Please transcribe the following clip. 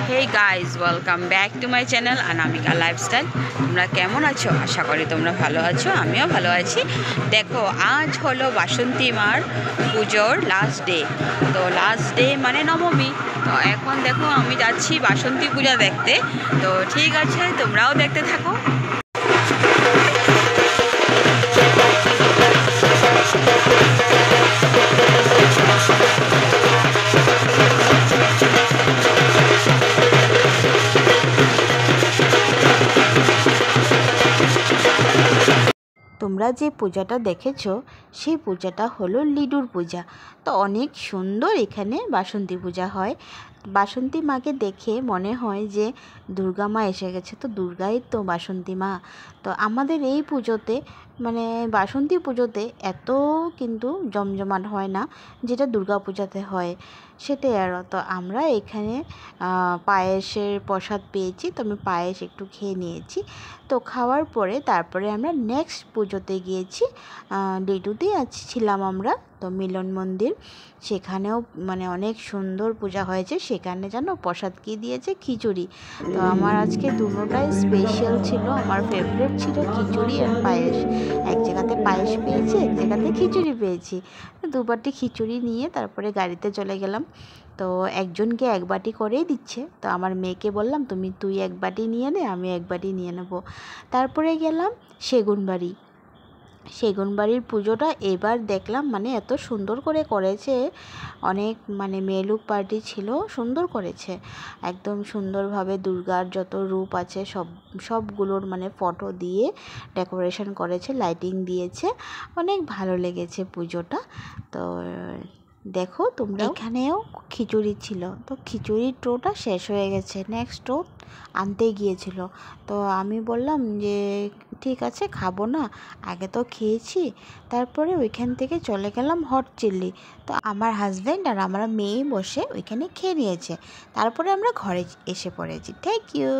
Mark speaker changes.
Speaker 1: Hey guys, welcome back to my channel Anamika Lifestyle। তোমরা কেমন আছো? আশা করি তোমরা ভালো আছো, আমিও ভালো আছি। দেখো, আজ হলো বাসন্তী মার পুজোর লাস্ট ডে। তো লাস্ট ডে মানে নবমী। তো এখন দেখো আমি যাচ্ছি বাসন্তী পূজা দেখতে। তো ঠিক আছে, তোমরাও দেখতে থাকো। তোমরা যে পূজাটা দেখেছো সেই পূজাটা হলো লিডুর পূজা। তো অনেক সুন্দর এখানে বাসন্তী পূজা হয়। বাসন্তী মাকে দেখে মনে হয় যে দুর্গা মা এসে গেছে, তো দুর্গাই তো বাসন্তী মা। তো আমাদের এই পুজোতে মানে বাসন্তী পুজোতে এত কিন্তু জমজমাট হয় না যেটা দুর্গা পূজাতে হয়, সেটাই আর। তো আমরা এখানে পায়েসের প্রসাদ পেয়েছি, তো আমি পায়েস একটু খেয়ে নিয়েছি। তো খাওয়ার পরে তারপরে আমরা নেক্সট পুজোতে গিয়েছি, লিডুতেই ছিলাম আমরা। তো মিলন মন্দির, সেখানেও মানে অনেক সুন্দর পূজা হয়েছে। সেখানে জানো প্রসাদ কী দিয়েছে? খিচুড়ি। তো আমার আজকে দুটোটাই স্পেশাল ছিল। আমার ফেভারিট ছিল খিচুড়ি আর পায়েস। এক জায়গাতে পায়েস পেয়েছি, এক জায়গাতে খিচুড়ি পেয়েছি। দুবারটি খিচুড়ি নিয়ে তারপরে গাড়িতে চলে গেলাম। তো একজনকে এক বাটি করেই দিচ্ছে। তো আমার মেয়েকে বললাম তুই এক বাটি নিয়ে নে, আমি এক বাটি নিয়ে নেব। তারপরে গেলাম সেগুনবাড়ির পুজোটা এবার দেখলাম, মানে এত সুন্দর করে করেছে। অনেক মানে মেয়েলুক পার্টি ছিল, সুন্দর করেছে একদম সুন্দরভাবে। দুর্গার যত রূপ আছে সবগুলোর মানে ফটো দিয়ে ডেকোরেশন করেছে, লাইটিং দিয়েছে। অনেক ভালো লেগেছে পুজোটা। তো দেখো তোমরা, এখানেও খিচুড়ি ছিল। তো খিচুড়ির টোটা শেষ হয়ে গেছে, নেক্সট টো আনতে গিয়েছিল। তো আমি বললাম যে ঠিক আছে, খাবো না, আগে তো খেয়েছি। তারপরে ওইখান থেকে চলে গেলাম হট চিল্লি। তো আমার হাজব্যান্ড আর আমার মেয়ে বসে ওইখানে খেয়ে নিয়েছে। তারপরে আমরা ঘরে এসে পড়েছি। Thank you.